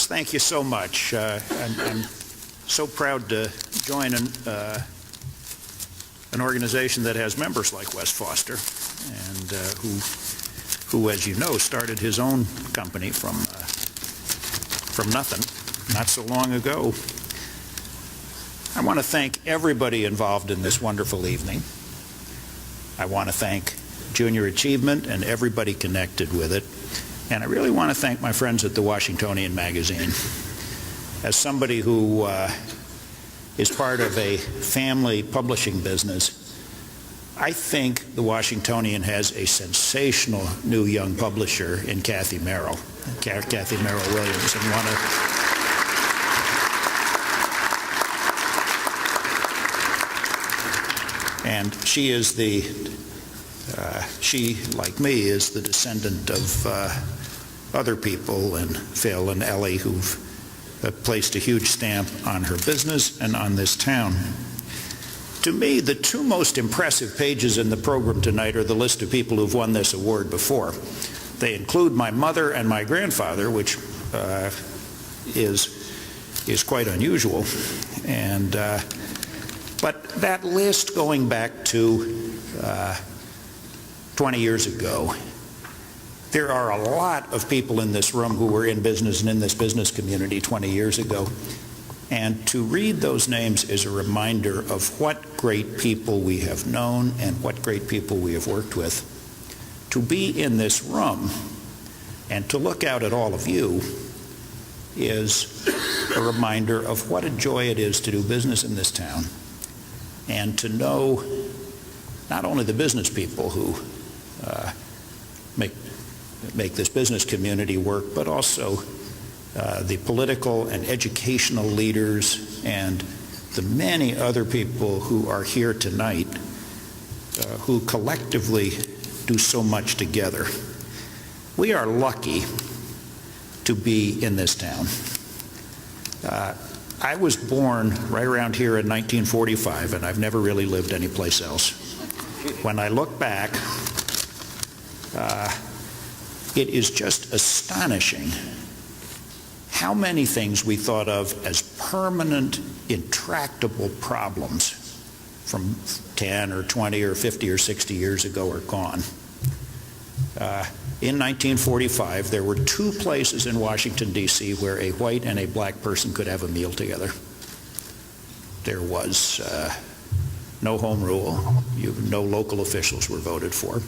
Wes, thank you so much. I'm so proud to join an organization that has members like Wes Foster, and who, as you know, started his own company from nothing not so long ago. I want to thank everybody involved in this wonderful evening. I want to thank Junior Achievement and everybody connected with it. And I really want to thank my friends at the Washingtonian magazine. As somebody who is part of a family publishing business, I think the Washingtonian has a sensational new young publisher in Kathy Merrill Williams, and she is she, like me, is the descendant of other people, and Phil and Ellie, who've placed a huge stamp on her business and on this town. To me, the two most impressive pages in the program tonight are the list of people who've won this award before. They include my mother and my grandfather, which is quite unusual. And but that list going back to 20 years ago, there are a lot of people in this room who were in business and in this business community 20 years ago. And to read those names is a reminder of what great people we have known and what great people we have worked with. To be in this room and to look out at all of you is a reminder of what a joy it is to do business in this town, and to know not only the business people who make this business community work, but also the political and educational leaders and the many other people who are here tonight who collectively do so much together. We are lucky to be in this town. I was born right around here in 1945, and I've never really lived anyplace else. When I look back, it is just astonishing how many things we thought of as permanent, intractable problems from 10 or 20 or 50 or 60 years ago are gone. In 1945, there were two places in Washington, D.C. where a white and a black person could have a meal together. There was no home rule. No local officials were voted for.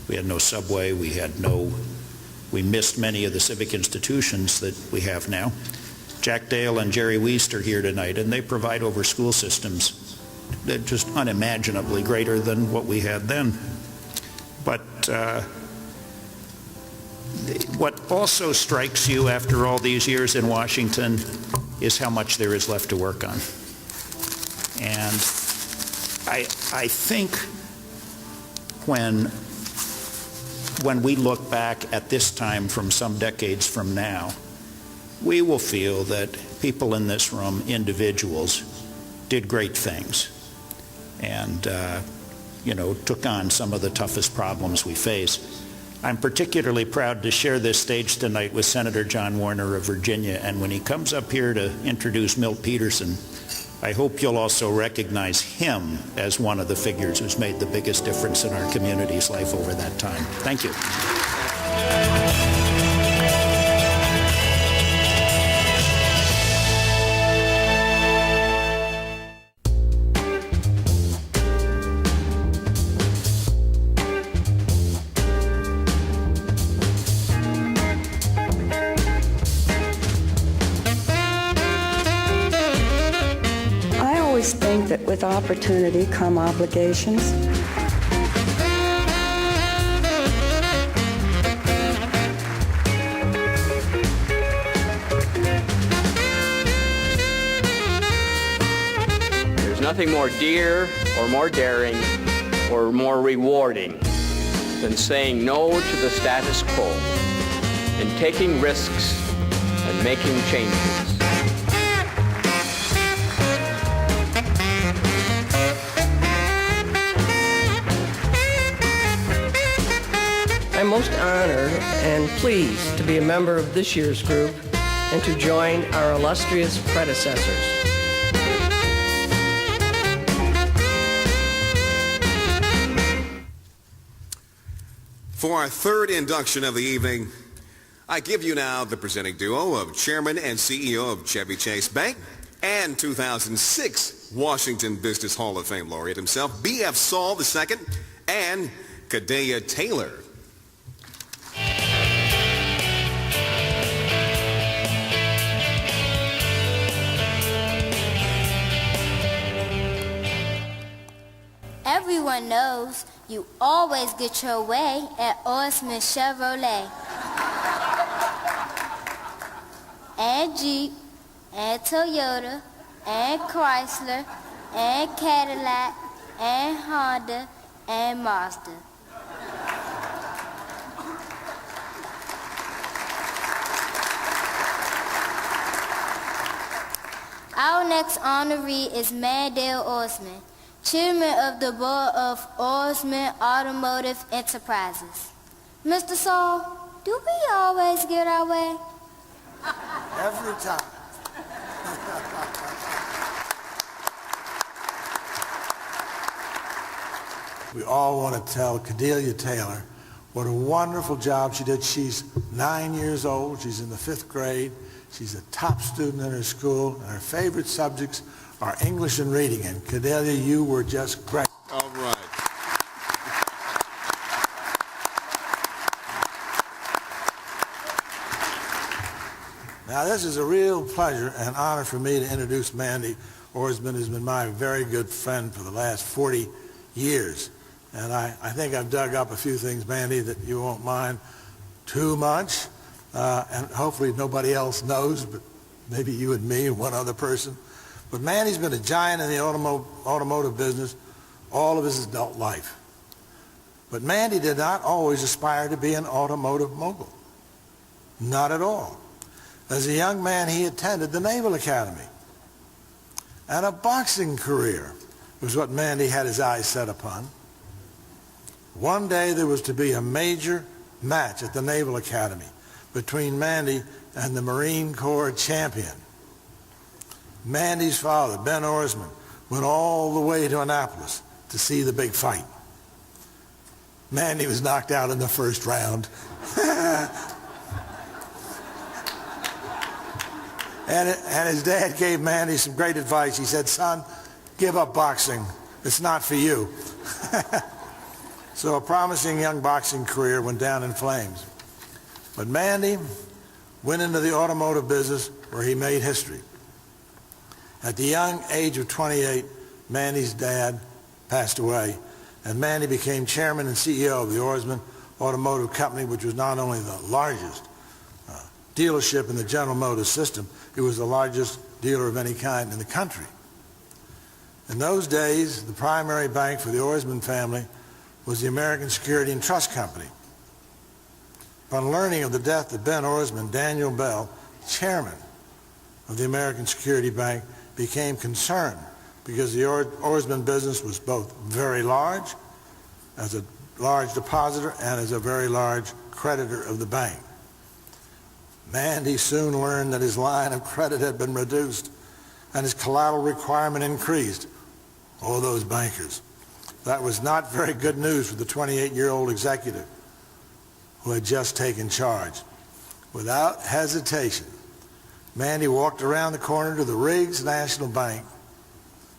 We had no subway. We missed many of the civic institutions that we have now. Jack Dale and Jerry Wiest are here tonight, and they provide over school systems that are just unimaginably greater than what we had then. But what also strikes you after all these years in Washington is how much there is left to work on. And I think when we look back at this time from some decades from now, we will feel that people in this room, individuals, did great things and took on some of the toughest problems we face. I'm particularly proud to share this stage tonight with Senator John Warner of Virginia, and when he comes up here to introduce Milt Peterson, I hope you'll also recognize him as one of the figures who's made the biggest difference in our community's life over that time. Thank you. Think that with opportunity come obligations. There's nothing more dear or more daring or more rewarding than saying no to the status quo and taking risks and making changes. I'm most honored and pleased to be a member of this year's group and to join our illustrious predecessors. For our third induction of the evening, I give you now the presenting duo of Chairman and CEO of Chevy Chase Bank and 2006 Washington Business Hall of Fame laureate himself, B.F. Saul II, and Kadeya Taylor. Everyone knows you always get your way at Ourisman Chevrolet. And Jeep, and Toyota, and Chrysler, and Cadillac, and Honda, and Mazda. Our next honoree is Mandell Ourisman, Chairman of the Board of Ourisman Automotive Enterprises. Mr. Saul, do we always get our way? Every time. We all want to tell Kadeya Taylor what a wonderful job she did. She's 9 years old. She's in the 5th grade. She's a top student in her school, and her favorite subjects are English and reading. And Kadeya, you were just great. All right. Now, this is a real pleasure and honor for me to introduce Mandy Ourisman, who's been my very good friend for the last 40 years. And I think I've dug up a few things, Mandy, that you won't mind too much. And hopefully nobody else knows, but maybe you and me and one other person. But Mandy's been a giant in the automotive business all of his adult life. But Mandy did not always aspire to be an automotive mogul. Not at all. As a young man, he attended the Naval Academy. And a boxing career was what Mandy had his eyes set upon. One day there was to be a major match at the Naval Academy between Mandy and the Marine Corps champion. Mandy's father, Ben Ourisman, went all the way to Annapolis to see the big fight. Mandy was knocked out in the first round. And his dad gave Mandy some great advice. He said, "Son, give up boxing. It's not for you." So a promising young boxing career went down in flames. But Mandy went into the automotive business where he made history. At the young age of 28, Mandy's dad passed away, and Mandy became chairman and CEO of the Ourisman Automotive Company, which was not only the largest dealership in the General Motors system, it was the largest dealer of any kind in the country. In those days, the primary bank for the Ourisman family was the American Security and Trust Company. Upon learning of the death of Ben Ourisman, Daniel Bell, chairman of the American Security Bank, became concerned because the Ourisman business was both very large, as a large depositor, and as a very large creditor of the bank. Mandy soon learned that his line of credit had been reduced and his collateral requirement increased. Oh, those bankers. That was not very good news for the 28-year-old executive who had just taken charge. Without hesitation, Mandy walked around the corner to the Riggs National Bank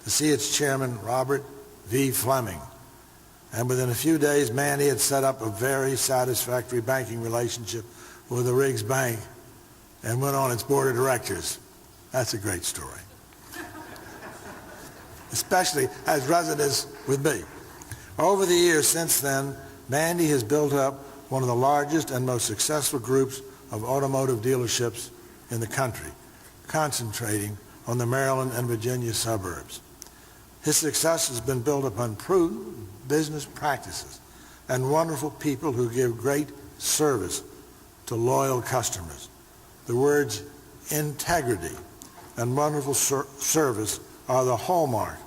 to see its chairman, Robert V. Fleming. And within a few days, Mandy had set up a very satisfactory banking relationship with the Riggs Bank and went on its board of directors. That's a great story. Especially as residents with me. Over the years since then, Mandy has built up one of the largest and most successful groups of automotive dealerships in the country, concentrating on the Maryland and Virginia suburbs. His success has been built upon prudent business practices and wonderful people who give great service to loyal customers. The words integrity and wonderful service are the hallmark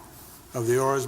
of the Ourisman